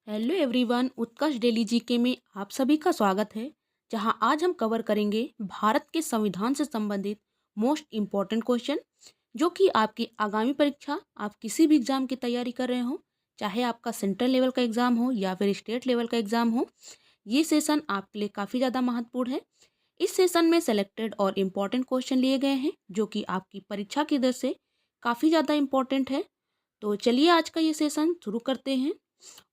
Hello everyone, उत्कर्ष daily GK में आप सभी का स्वागत है। जहां आज हम कवर करेंगे भारत के संविधान से संबंधित मोस्ट इम्पॉर्टेंट क्वेश्चन, जो कि आपकी आगामी परीक्षा, आप किसी भी एग्जाम की तैयारी कर रहे हो, चाहे आपका सेंट्रल लेवल का एग्जाम हो या फिर स्टेट लेवल का एग्जाम हो, ये सेशन आपके लिए काफ़ी ज़्यादा महत्वपूर्ण है। इस सेशन में सेलेक्टेड और इम्पॉर्टेंट क्वेश्चन लिए गए हैं, जो कि आपकी परीक्षा की दृष्टि से काफ़ी ज़्यादा इम्पॉर्टेंट है। तो चलिए आज का ये सेशन शुरू करते हैं।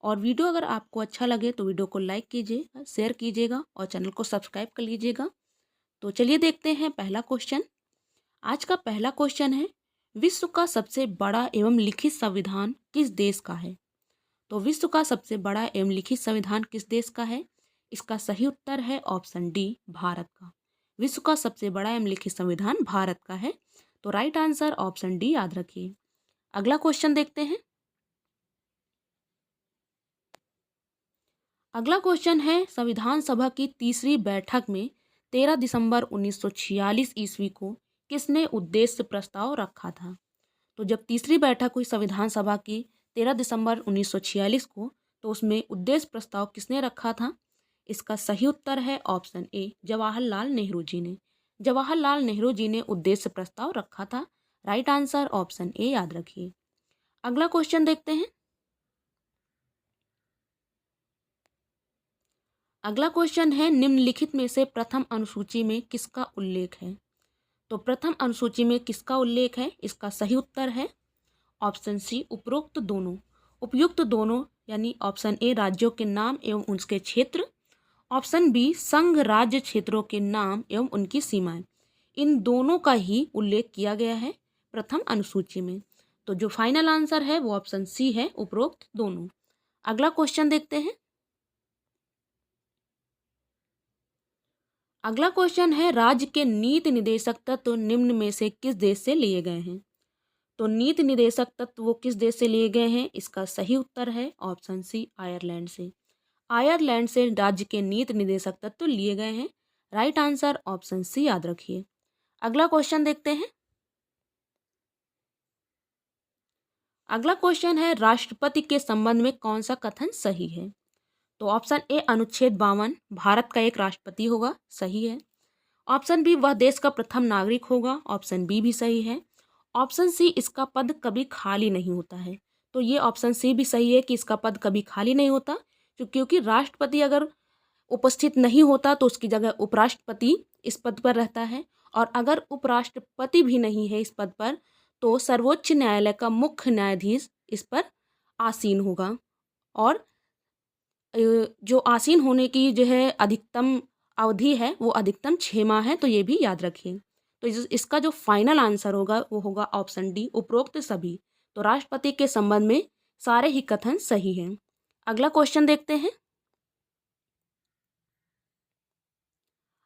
और वीडियो अगर आपको अच्छा लगे तो वीडियो को लाइक कीजिए, शेयर कीजिएगा और चैनल को सब्सक्राइब कर लीजिएगा। तो चलिए देखते हैं पहला क्वेश्चन। आज का पहला क्वेश्चन है, विश्व का सबसे बड़ा एवं लिखित संविधान किस देश का है? तो विश्व का सबसे बड़ा एवं लिखित संविधान किस देश का है? इसका सही उत्तर है ऑप्शन डी, भारत का। विश्व का सबसे बड़ा एवं लिखित संविधान भारत का है। तो राइट आंसर ऑप्शन डी याद रखिए। अगला क्वेश्चन देखते हैं। अगला क्वेश्चन है, संविधान सभा की तीसरी बैठक में 13 दिसंबर 1946 ईस्वी को किसने उद्देश्य प्रस्ताव रखा था? तो जब तीसरी बैठक हुई संविधान सभा की 13 दिसंबर 1946 को, तो उसमें उद्देश्य प्रस्ताव किसने रखा था? इसका सही उत्तर है ऑप्शन ए, जवाहरलाल नेहरू जी ने। जवाहरलाल नेहरू जी ने उद्देश्य प्रस्ताव रखा था। राइट आंसर ऑप्शन ए याद रखिए। अगला क्वेश्चन देखते हैं। अगला क्वेश्चन है, निम्नलिखित में से प्रथम अनुसूची में किसका उल्लेख है? तो प्रथम अनुसूची में किसका उल्लेख है? इसका सही उत्तर है ऑप्शन सी, उपरोक्त दोनों। उपयुक्त दोनों यानी ऑप्शन ए, राज्यों के नाम एवं उनके क्षेत्र। ऑप्शन बी, संघ राज्य क्षेत्रों के नाम एवं उनकी सीमाएं। इन दोनों का ही उल्लेख किया गया है प्रथम अनुसूची में। तो जो फाइनल आंसर है वो ऑप्शन सी है, उपरोक्त दोनों। अगला क्वेश्चन देखते हैं। अगला क्वेश्चन है, राज्य के नीति निदेशक तत्व निम्न में से किस देश से लिए गए हैं? तो नीति निदेशक तत्व वो किस देश से लिए गए हैं? इसका सही उत्तर है ऑप्शन सी, आयरलैंड से। आयरलैंड से राज्य के नीति निदेशक तत्व लिए गए हैं। राइट आंसर ऑप्शन सी याद रखिए। अगला क्वेश्चन देखते हैं। अगला क्वेश्चन है, राष्ट्रपति के संबंध में कौन सा कथन सही है? तो ऑप्शन ए, अनुच्छेद 52 भारत का एक राष्ट्रपति होगा, सही है। ऑप्शन बी, वह देश का प्रथम नागरिक होगा, ऑप्शन बी भी सही है। ऑप्शन सी, इसका पद कभी खाली नहीं होता है। तो ये ऑप्शन सी भी सही है कि इसका पद कभी खाली नहीं होता, क्योंकि राष्ट्रपति अगर उपस्थित नहीं होता तो उसकी जगह उपराष्ट्रपति इस पद पर रहता है, और अगर उपराष्ट्रपति भी नहीं है इस पद पर, तो सर्वोच्च न्यायालय का मुख्य न्यायाधीश इस पर आसीन होगा। और जो आसीन होने की जो है अधिकतम अवधि है वो अधिकतम 6 माह है, तो ये भी याद रखिए। तो इसका जो फाइनल आंसर होगा वो होगा ऑप्शन डी, उपरोक्त सभी। तो राष्ट्रपति के संबंध में सारे ही कथन सही हैं। अगला क्वेश्चन देखते हैं।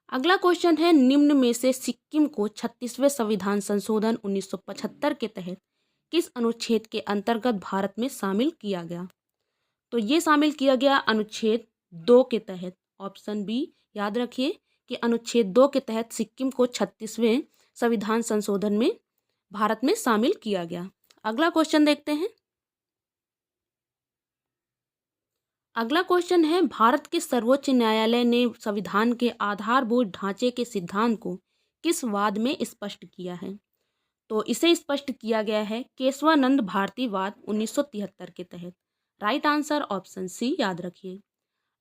अगला क्वेश्चन है, निम्न में से सिक्किम को 36वें संविधान संशोधन 1975 के तहत किस अनुच्छेद के अंतर्गत भारत में शामिल किया गया? तो ये शामिल किया गया अनुच्छेद 2 के तहत। ऑप्शन बी याद रखिए कि अनुच्छेद 2 के तहत सिक्किम को 36वें संविधान संशोधन में भारत में शामिल किया गया। अगला क्वेश्चन देखते हैं। अगला क्वेश्चन है, भारत के सर्वोच्च न्यायालय ने संविधान के आधारभूत ढांचे के सिद्धांत को किस वाद में स्पष्ट किया है? तो इसे स्पष्ट किया गया है केशवानंद भारती वाद 1973 के तहत। राइट आंसर ऑप्शन सी याद रखिए।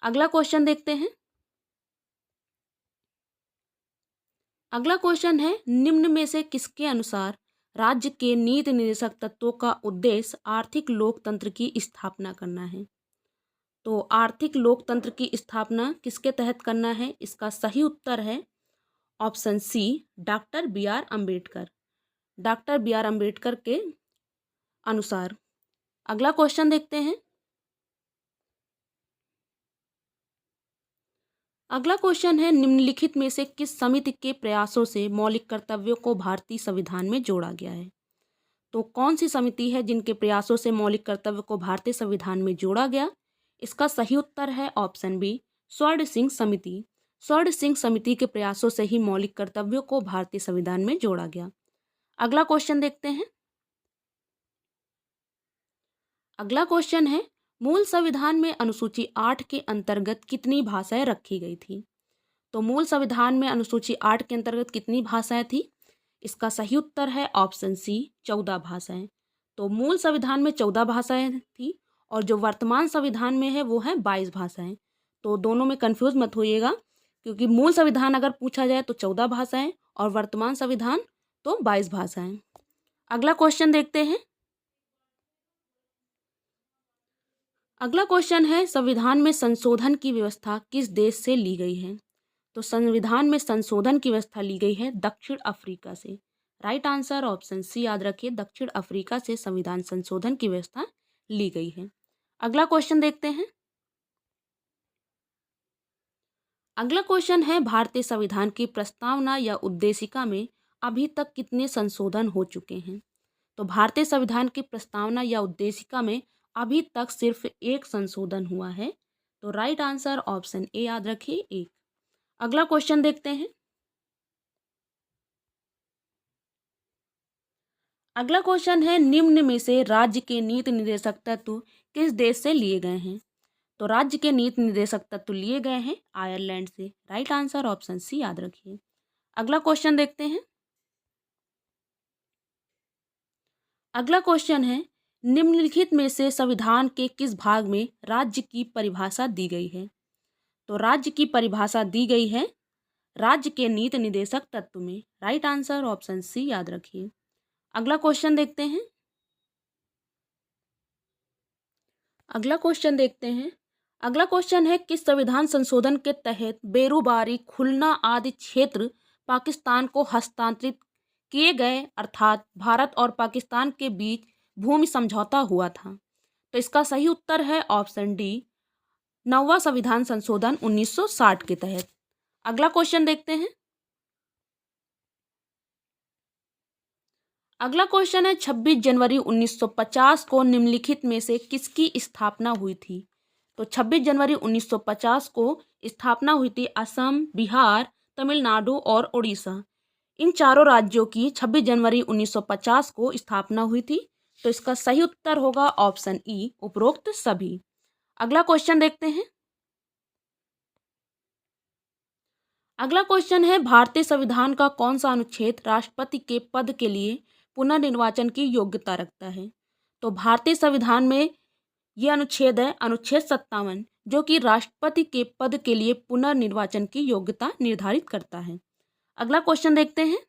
अगला क्वेश्चन देखते हैं। अगला क्वेश्चन है, निम्न में से किसके अनुसार राज्य के नीति निर्देशक तत्वों का उद्देश्य आर्थिक लोकतंत्र की स्थापना करना है? तो आर्थिक लोकतंत्र की स्थापना किसके तहत करना है? इसका सही उत्तर है option C, doctor B R Ambedkar. Doctor B R Ambedkar के अनुसार। अगला क्वेश्चन देखते हैं। अगला क्वेश्चन है, निम्नलिखित में से किस समिति के प्रयासों से मौलिक कर्तव्यों को भारतीय संविधान में जोड़ा गया है? तो कौन सी समिति है जिनके प्रयासों से मौलिक कर्तव्य को भारतीय संविधान में जोड़ा गया? इसका सही उत्तर है ऑप्शन बी, स्वर्ण सिंह समिति। स्वर्ण सिंह समिति के प्रयासों से ही मौलिक कर्तव्यों को भारतीय संविधान में जोड़ा गया। अगला क्वेश्चन देखते हैं। अगला क्वेश्चन है, मूल संविधान में अनुसूची 8 के अंतर्गत कितनी भाषाएं रखी गई थी? तो मूल संविधान में अनुसूची 8 के अंतर्गत कितनी भाषाएं थी? इसका सही उत्तर है ऑप्शन सी, 14 भाषाएं। तो मूल संविधान में 14 भाषाएं थी और जो वर्तमान संविधान में है वो है 22 भाषाएं। तो दोनों में कंफ्यूज मत होइएगा, क्योंकि मूल संविधान अगर पूछा जाए तो 14 भाषाएं और वर्तमान संविधान तो 22 भाषाएं। अगला क्वेश्चन देखते हैं। अगला क्वेश्चन है, संविधान में संशोधन की व्यवस्था किस देश से ली गई है? तो संविधान में संशोधन की व्यवस्था ली गई है दक्षिण अफ्रीका से। राइट आंसर ऑप्शन सी याद रखिए, दक्षिण अफ्रीका से संविधान संशोधन की व्यवस्था ली गई है। अगला क्वेश्चन देखते हैं। अगला क्वेश्चन है, भारतीय संविधान की प्रस्तावना या उद्देशिका में अभी तक कितने संशोधन हो चुके हैं? तो भारतीय संविधान की प्रस्तावना या उद्देशिका में अभी तक सिर्फ एक संशोधन हुआ है। तो राइट आंसर ऑप्शन ए याद रखिए, एक। अगला क्वेश्चन देखते हैं। अगला क्वेश्चन है, निम्न में से राज्य के नीति निर्देशक तत्व किस देश से लिए गए हैं? तो राज्य के नीति निर्देशक तत्व लिए गए हैं आयरलैंड से। राइट आंसर ऑप्शन सी याद रखिए। अगला क्वेश्चन देखते हैं। अगला क्वेश्चन है, निम्नलिखित में से संविधान के किस भाग में राज्य की परिभाषा दी गई है? तो राज्य की परिभाषा दी गई है राज्य के नीति निर्देशक तत्व में। राइट आंसर ऑप्शन सी याद रखिए। अगला क्वेश्चन देखते हैं। अगला क्वेश्चन देखते हैं। अगला क्वेश्चन है, किस संविधान संशोधन के तहत बेरूबारी, खुलना आदि क्षेत्र पाकिस्तान को हस्तांतरित किए गए, अर्थात भारत और पाकिस्तान के बीच भूमि समझौता हुआ था? तो इसका सही उत्तर है ऑप्शन डी, 9वां संविधान संशोधन 1960 के तहत। अगला क्वेश्चन देखते हैं। अगला क्वेश्चन है, 26 जनवरी 1950 को निम्नलिखित में से किसकी स्थापना हुई थी? तो 26 जनवरी 1950 को स्थापना हुई थी असम, बिहार, तमिलनाडु और उड़ीसा। इन चारों राज्यों की 26 जनवरी 1950 को स्थापना हुई थी। तो इसका सही उत्तर होगा ऑप्शन ई, उपरोक्त सभी। अगला क्वेश्चन देखते हैं। अगला क्वेश्चन है, भारतीय संविधान का कौन सा अनुच्छेद राष्ट्रपति के पद के लिए पुनर्निर्वाचन की योग्यता रखता है? तो भारतीय संविधान में यह अनुच्छेद है अनुच्छेद 57, जो कि राष्ट्रपति के पद के लिए पुनर्निर्वाचन की योग्यता निर्धारित करता है। अगला क्वेश्चन देखते हैं।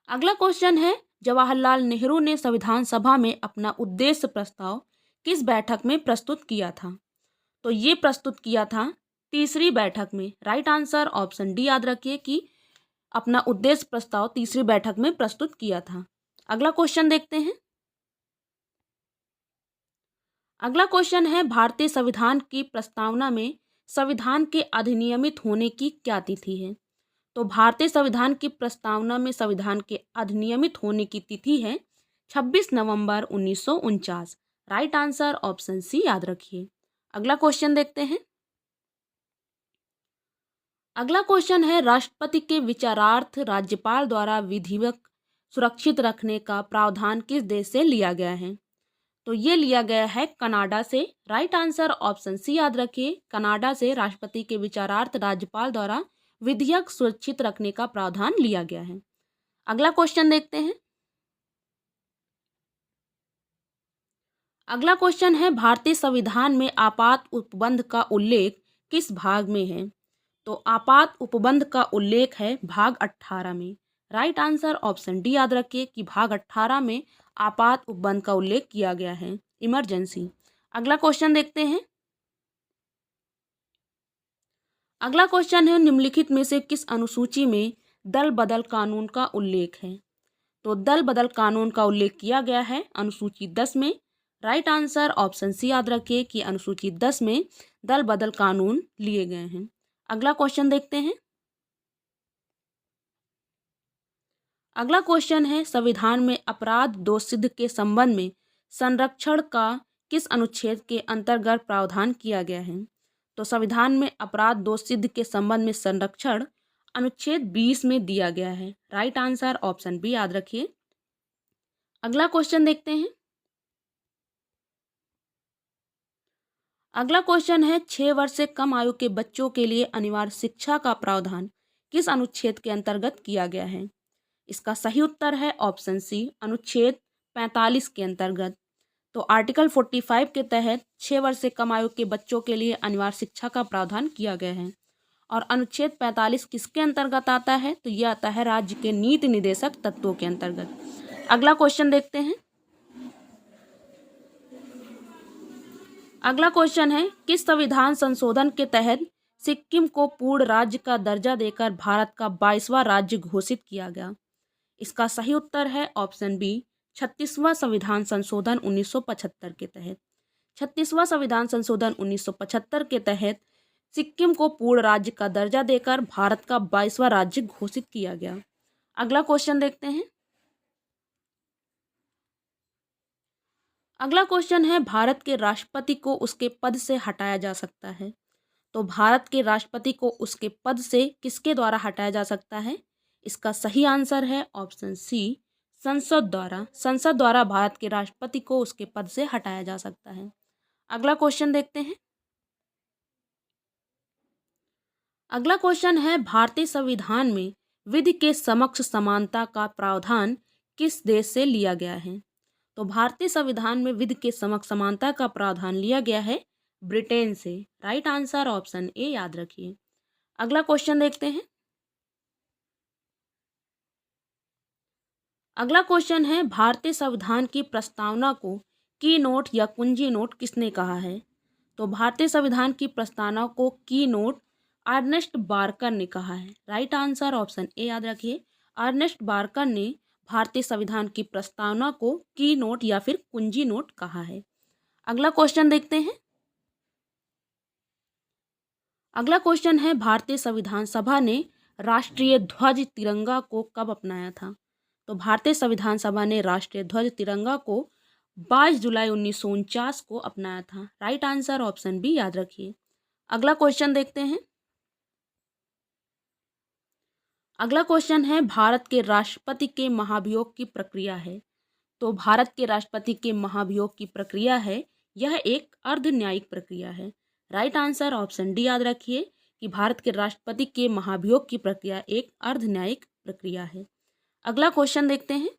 अगला क्वेश्चन है, जवाहरलाल नेहरू ने संविधान सभा में अपना उद्देश्य प्रस्ताव किस बैठक में प्रस्तुत किया था? तो ये प्रस्तुत किया था तीसरी बैठक में। राइट आंसर ऑप्शन डी याद रखिए कि अपना उद्देश्य प्रस्ताव तीसरी बैठक में प्रस्तुत किया था। अगला क्वेश्चन देखते हैं। अगला क्वेश्चन है, भारतीय संविधान की प्रस्तावना में संविधान के अधिनियमित होने की क्या तिथि है? तो भारतीय संविधान की प्रस्तावना में संविधान के अधिनियमित होने की तिथि है 26 नवंबर 1949। राइट आंसर ऑप्शन सी याद रखिए। अगला क्वेश्चन देखते हैं। अगला क्वेश्चन है, राष्ट्रपति के विचारार्थ राज्यपाल द्वारा विधिवत सुरक्षित रखने का प्रावधान किस देश से लिया गया है? तो ये लिया गया है कनाडा से। राइट आंसर ऑप्शन सी याद रखिए, कनाडा से राष्ट्रपति के विचारार्थ राज्यपाल द्वारा विधिवत सुरक्षित रखने का प्रावधान लिया गया है। अगला क्वेश्चन देखते हैं। अगला क्वेश्चन है, भारतीय संविधान में आपात उपबंध का उल्लेख किस भाग में है? तो आपात उपबंध का उल्लेख है भाग 18 में। राइट आंसर ऑप्शन डी याद रखिए कि भाग 18 में आपात उपबंध का उल्लेख किया गया है, इमरजेंसी। अगला क्वेश्चन देखते हैं। अगला क्वेश्चन है, निम्नलिखित में से किस अनुसूची में दल बदल कानून का उल्लेख है? तो दल बदल कानून का उल्लेख किया गया है अनुसूची 10 में। राइट आंसर ऑप्शन सी याद रखिए कि अनुसूची 10 में दल बदल कानून लिए गए हैं। अगला क्वेश्चन देखते हैं। अगला क्वेश्चन है, संविधान में अपराध दोष सिद्ध के संबंध में संरक्षण का किस अनुच्छेद के अंतर्गत प्रावधान किया गया है? तो संविधान में अपराध दोष सिद्ध के संबंध में संरक्षण अनुच्छेद 20 में दिया गया है। राइट आंसर ऑप्शन बी याद रखिए। अगला क्वेश्चन देखते हैं। अगला क्वेश्चन है 6 वर्ष से कम आयु के बच्चों के लिए अनिवार्य शिक्षा का प्रावधान किस अनुच्छेद के अंतर्गत किया गया है? इसका सही उत्तर है ऑप्शन सी, अनुच्छेद 45 के अंतर्गत। तो आर्टिकल 45 के तहत 6 वर्ष से कम आयु के बच्चों के लिए अनिवार्य शिक्षा का प्रावधान किया गया है। और अनुच्छेद 45 किसके अंतर्गत आता है? तो यह आता है राज्य के नीति निर्देशक तत्वों के अंतर्गत। अगला क्वेश्चन देखते हैं। अगला क्वेश्चन है किस संविधान संशोधन के तहत सिक्किम को पूर्ण राज्य का दर्जा देकर भारत का 22वां राज्य घोषित किया गया? इसका सही उत्तर है ऑप्शन बी, 36वां संविधान संशोधन 1975 के तहत। 36वां संविधान संशोधन 1975 के तहत सिक्किम को पूर्ण राज्य का दर्जा देकर भारत का 22वां राज्य घोषित किया गया। अगला क्वेश्चन देखते हैं। अगला क्वेश्चन है भारत के राष्ट्रपति को उसके पद से हटाया जा सकता है? तो भारत के राष्ट्रपति को उसके पद से किसके द्वारा हटाया जा सकता है? इसका सही आंसर है ऑप्शन सी, संसद द्वारा। संसद द्वारा भारत के राष्ट्रपति को उसके पद से हटाया जा सकता है। अगला क्वेश्चन देखते हैं। अगला क्वेश्चन है भारतीय संविधान में विधि के समक्ष समानता का प्रावधान किस देश से लिया गया है? तो भारतीय संविधान में विधि के समक्ष समानता का प्रावधान लिया गया है ब्रिटेन से। राइट आंसर ऑप्शन ए याद रखिए। अगला क्वेश्चन देखते हैं। अगला क्वेश्चन है भारतीय संविधान की प्रस्तावना को की नोट या कुंजी नोट किसने कहा है? तो भारतीय संविधान की प्रस्तावना को की नोट अर्नेस्ट बार्कर ने कहा है। राइट आंसर ऑप्शन ए याद रखिए। अर्नेस्ट बार्कर ने भारतीय संविधान की प्रस्तावना को की नोट या फिर कुंजी नोट कहा है। अगला क्वेश्चन देखते हैं। अगला क्वेश्चन है भारतीय संविधान सभा ने राष्ट्रीय ध्वज तिरंगा को कब अपनाया था? तो भारतीय संविधान सभा ने राष्ट्रीय ध्वज तिरंगा को 22 जुलाई 1949 को अपनाया था। राइट आंसर ऑप्शन बी याद रखिए। अगला क्वेश्चन देखते हैं। अगला क्वेश्चन है भारत के राष्ट्रपति के महाभियोग की प्रक्रिया है? तो भारत के राष्ट्रपति के महाभियोग की प्रक्रिया है, यह एक अर्ध न्यायिक प्रक्रिया है। राइट आंसर ऑप्शन डी याद रखिए कि भारत के राष्ट्रपति के महाभियोग की प्रक्रिया एक अर्ध न्यायिक प्रक्रिया है। अगला क्वेश्चन देखते हैं।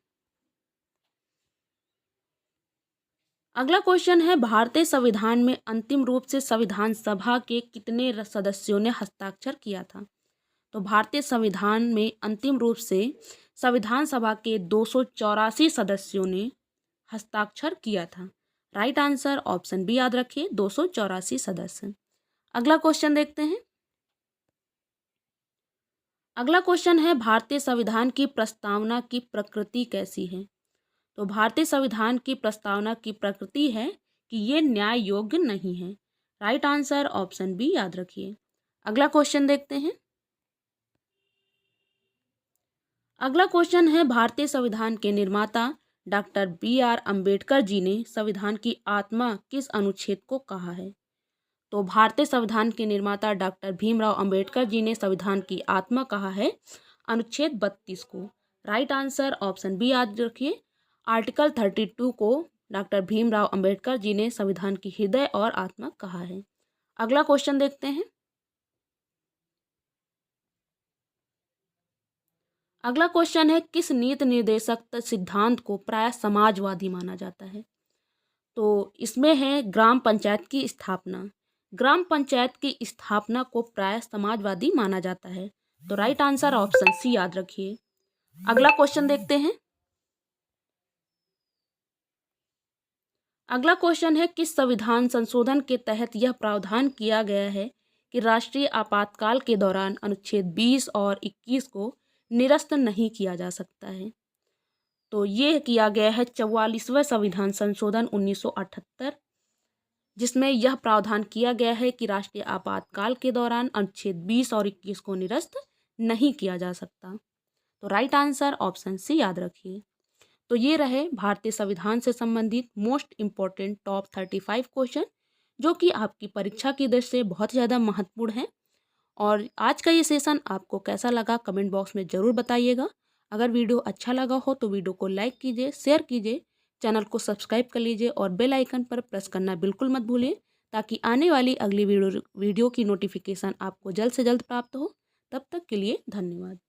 अगला क्वेश्चन है भारतीय संविधान में अंतिम रूप से संविधान सभा के कितने सदस्यों ने हस्ताक्षर किया था? तो भारतीय संविधान में अंतिम रूप से संविधान सभा के 284 सदस्यों ने हस्ताक्षर किया था। राइट आंसर ऑप्शन बी याद रखिए, 284 सदस्य। अगला क्वेश्चन देखते हैं। अगला क्वेश्चन है भारतीय संविधान की प्रस्तावना की प्रकृति कैसी है? तो भारतीय संविधान की प्रस्तावना की प्रकृति है कि ये न्याय योग्य नहीं है। राइट आंसर ऑप्शन बी याद रखिए। अगला क्वेश्चन देखते हैं। अगला क्वेश्चन है भारतीय संविधान के निर्माता डॉक्टर BR अम्बेडकर जी ने संविधान की आत्मा किस अनुच्छेद को कहा है? तो भारतीय संविधान के निर्माता डॉक्टर भीमराव अम्बेडकर जी ने संविधान की आत्मा कहा है अनुच्छेद 32 को। राइट आंसर ऑप्शन बी याद रखिए। आर्टिकल 32 को डॉक्टर भीमराव अम्बेडकर जी ने संविधान की हृदय और आत्मा कहा है। अगला क्वेश्चन देखते हैं। अगला क्वेश्चन है किस नीति निर्देशक सिद्धांत को प्राय समाजवादी माना जाता है? तो इसमें है ग्राम पंचायत की स्थापना। ग्राम पंचायत की स्थापना को प्राय समाजवादी माना जाता है। तो राइट आंसर ऑप्शन सी याद रखिए। अगला क्वेश्चन देखते हैं। अगला क्वेश्चन है किस संविधान संशोधन के तहत यह प्रावधान किया गया है कि राष्ट्रीय आपातकाल के दौरान अनुच्छेद 20 और 21 को निरस्त नहीं किया जा सकता है? तो ये किया गया है 44वें संविधान संशोधन 1978, जिसमें यह प्रावधान किया गया है कि राष्ट्रीय आपातकाल के दौरान अनुच्छेद 20 और 21 को निरस्त नहीं किया जा सकता। तो राइट आंसर ऑप्शन सी याद रखिए। तो ये रहे भारतीय संविधान से संबंधित मोस्ट इम्पॉर्टेंट टॉप 35 क्वेश्चन, जो कि आपकी परीक्षा की दृष्टि से बहुत ज़्यादा महत्वपूर्ण है। और आज का ये सेशन आपको कैसा लगा कमेंट बॉक्स में ज़रूर बताइएगा। अगर वीडियो अच्छा लगा हो तो वीडियो को लाइक कीजिए, शेयर कीजिए, चैनल को सब्सक्राइब कर लीजिए और बेल आइकन पर प्रेस करना बिल्कुल मत भूलिए, ताकि आने वाली अगली वीडियो की नोटिफिकेशन आपको जल्द से जल्द प्राप्त हो। तब तक के लिए धन्यवाद।